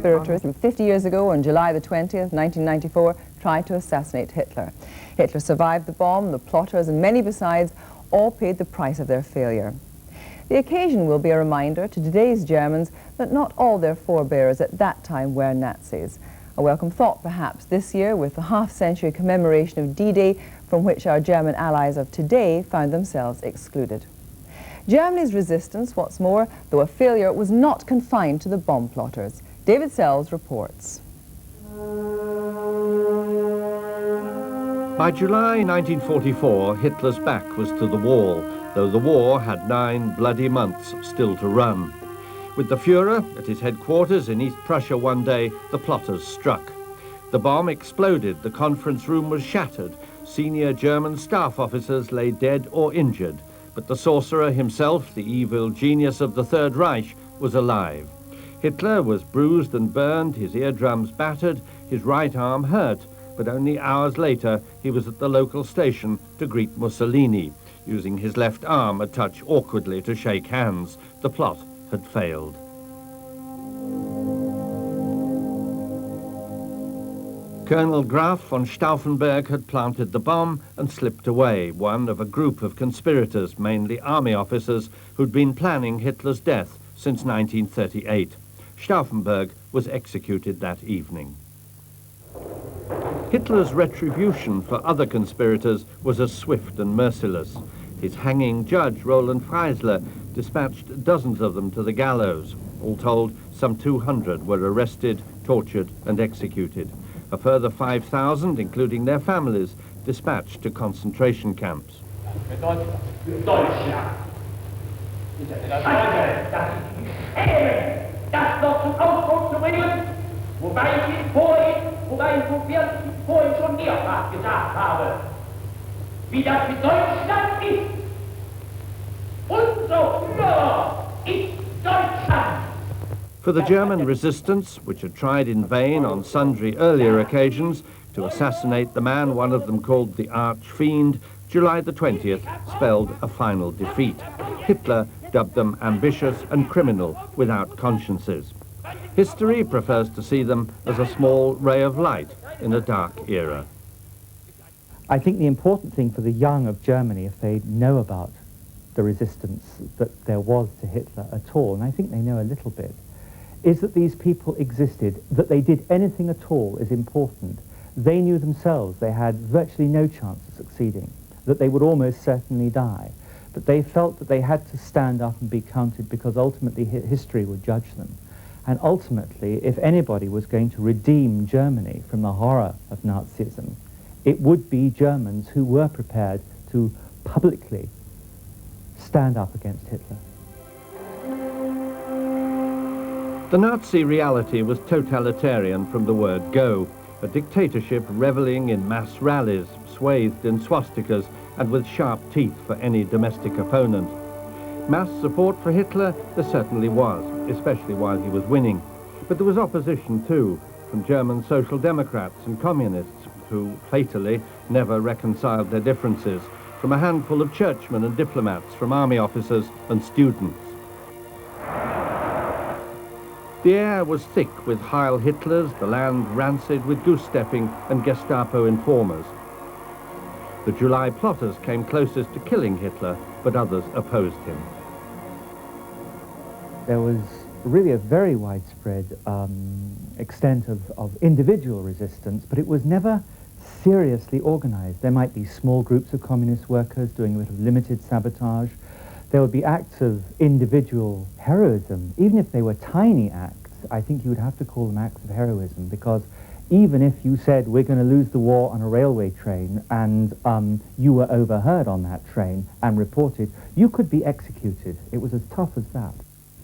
Conspirators 50 years ago, on July the 20th, 1994, tried to assassinate Hitler. Hitler survived the bomb. The plotters and many besides all paid the price of their failure. The occasion will be a reminder to today's Germans that not all their forebears at that time were Nazis. A welcome thought, perhaps, this year with the half-century commemoration of D-Day, from which our German allies of today found themselves excluded. Germany's resistance, what's more, though a failure, was not confined to the bomb plotters. David Sells reports. By July 1944, Hitler's back was to the wall, though the war had 9 bloody months still to run. With the Führer at his headquarters in East Prussia one day, the plotters struck. The bomb exploded, the conference room was shattered, senior German staff officers lay dead or injured, but the sorcerer himself, the evil genius of the Third Reich, was alive. Hitler was bruised and burned, his eardrums battered, his right arm hurt, but only hours later he was at the local station to greet Mussolini, using his left arm a touch awkwardly to shake hands. The plot had failed. Colonel Graf von Stauffenberg had planted the bomb and slipped away, one of a group of conspirators, mainly army officers, who'd been planning Hitler's death since 1938. Stauffenberg was executed that evening. Hitler's retribution for other conspirators was as swift and merciless. His hanging judge, Roland Freisler, dispatched dozens of them to the gallows. All told, some 200 were arrested, tortured, and executed. A further 5,000, including their families, dispatched to concentration camps. Wie das mit Deutschland ist. Unsere Führer ist Deutschland. For the German resistance, which had tried in vain on sundry earlier occasions to assassinate the man one of them called the Arch-Fiend, July the 20th spelled a final defeat. Hitler dubbed them ambitious and criminal without consciences. History prefers to see them as a small ray of light in a dark era. I think the important thing for the young of Germany, if they know about the resistance that there was to Hitler at all, and I think they know a little bit, is that these people existed. That they did anything at all is important. They knew themselves they had virtually no chance of succeeding, that they would almost certainly die, but they felt that they had to stand up and be counted because ultimately history would judge them. And ultimately, if anybody was going to redeem Germany from the horror of Nazism, it would be Germans who were prepared to publicly stand up against Hitler. The Nazi reality was totalitarian from the word go, a dictatorship reveling in mass rallies, swathed in swastikas and with sharp teeth for any domestic opponent. Mass support for Hitler there certainly was, especially while he was winning. But there was opposition too, from German social democrats and communists, who fatally never reconciled their differences, from a handful of churchmen and diplomats, from army officers and students. The air was thick with Heil Hitlers, the land rancid with goose-stepping and Gestapo informers. The July plotters came closest to killing Hitler, but others opposed him. There was really a very widespread extent of individual resistance, but it was never seriously organized. There might be small groups of communist workers doing a bit of limited sabotage. There would be acts of individual heroism. Even if they were tiny acts, I think you would have to call them acts of heroism, because even if you said we're going to lose the war on a railway train and you were overheard on that train and reported, you could be executed. It was as tough as that.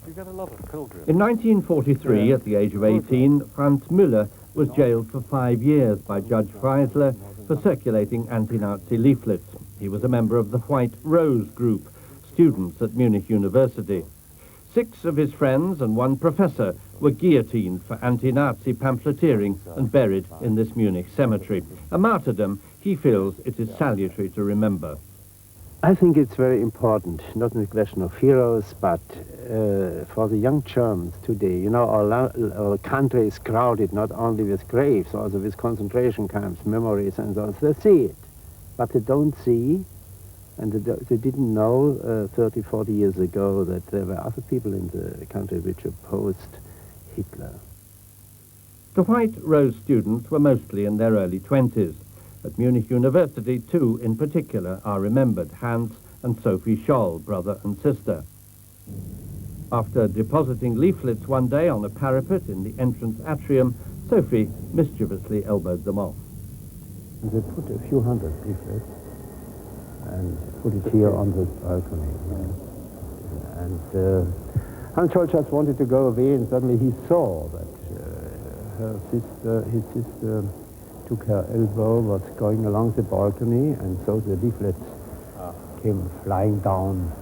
In 1943, at the age of 18, Franz Müller was jailed for 5 years by Judge Freisler for circulating anti-Nazi leaflets. He was a member of the White Rose group, students at Munich University. 6 of his friends and 1 professor were guillotined for anti-Nazi pamphleteering and buried in this Munich cemetery. A martyrdom he feels it is salutary to remember. I think it's very important, not in the question of heroes, but for the young Germans today. You know, our country is crowded not only with graves, also with concentration camps, memories and so on. They see it, but they don't see, and they didn't know 30, 40 years ago that there were other people in the country which opposed Hitler. The White Rose students were mostly in their early 20s. At Munich University, two in particular are remembered, Hans and Sophie Scholl, brother and sister. After depositing leaflets one day on a parapet in the entrance atrium, Sophie mischievously elbowed them off. And they put a few hundred leaflets and put it here on the balcony. And Hans Scholl just wanted to go away, and suddenly he saw that his sister took her elbow, was going along the balcony, and so the leaflets came flying down.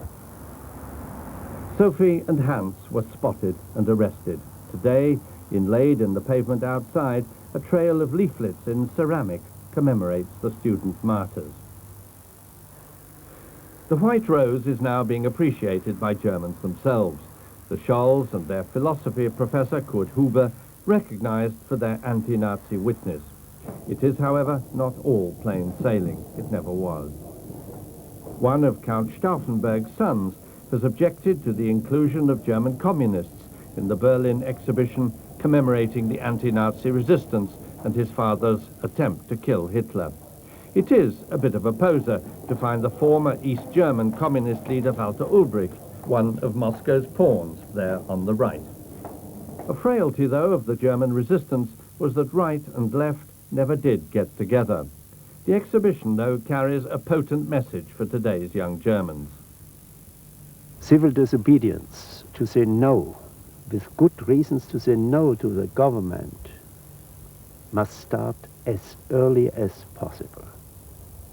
Sophie and Hans were spotted and arrested. Today, inlaid in the pavement outside, a trail of leaflets in ceramic commemorates the student martyrs. The White Rose is now being appreciated by Germans themselves. The Scholls and their philosophy professor, Kurt Huber, recognized for their anti-Nazi witness. It is, however, not all plain sailing. It never was. One of Count Stauffenberg's sons has objected to the inclusion of German communists in the Berlin exhibition commemorating the anti-Nazi resistance and his father's attempt to kill Hitler. It is a bit of a poser to find the former East German communist leader Walter Ulbricht, one of Moscow's pawns, there on the right. A frailty, though, of the German resistance was that right and left never did get together. The exhibition, though, carries a potent message for today's young Germans. Civil disobedience, to say no, with good reasons to say no to the government, must start as early as possible.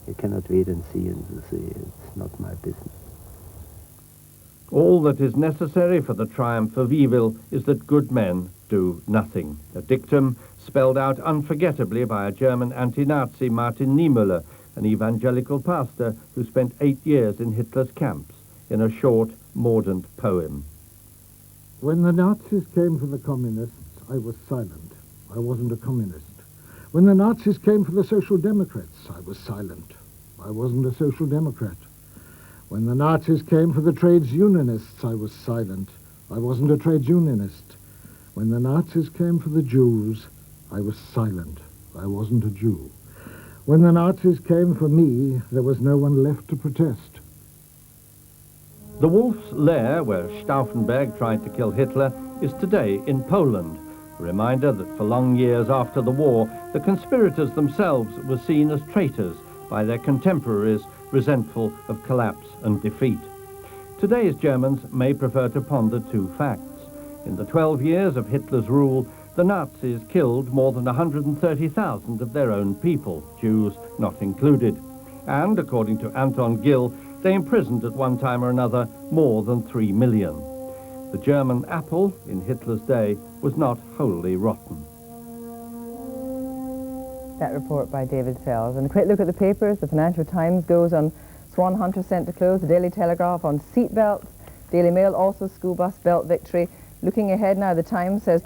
You cannot wait and see and say, it's not my business. All that is necessary for the triumph of evil is that good men do nothing. A dictum spelled out unforgettably by a German anti-Nazi, Martin Niemöller, an evangelical pastor who spent 8 years in Hitler's camps, in a short, mordant poem. When the Nazis came for the communists, I was silent. I wasn't a communist. When the Nazis came for the Social Democrats, I was silent. I wasn't a Social Democrat. When the Nazis came for the trades unionists, I was silent. I wasn't a trades unionist. When the Nazis came for the Jews, I was silent. I wasn't a Jew. When the Nazis came for me, there was no one left to protest. The Wolf's Lair, where Stauffenberg tried to kill Hitler, is today in Poland, a reminder that for long years after the war, the conspirators themselves were seen as traitors by their contemporaries resentful of collapse and defeat. Today's Germans may prefer to ponder two facts. In the 12 years of Hitler's rule, the Nazis killed more than 130,000 of their own people, Jews not included. And, according to Anton Gill, they imprisoned at one time or another more than 3 million. The German apple, in Hitler's day, was not wholly rotten. That report by David Sells. And a quick look at the papers. The Financial Times goes on Swan Hunter sent to close. The Daily Telegraph on seat belts. Daily Mail also school bus belt victory. Looking ahead now, the Times says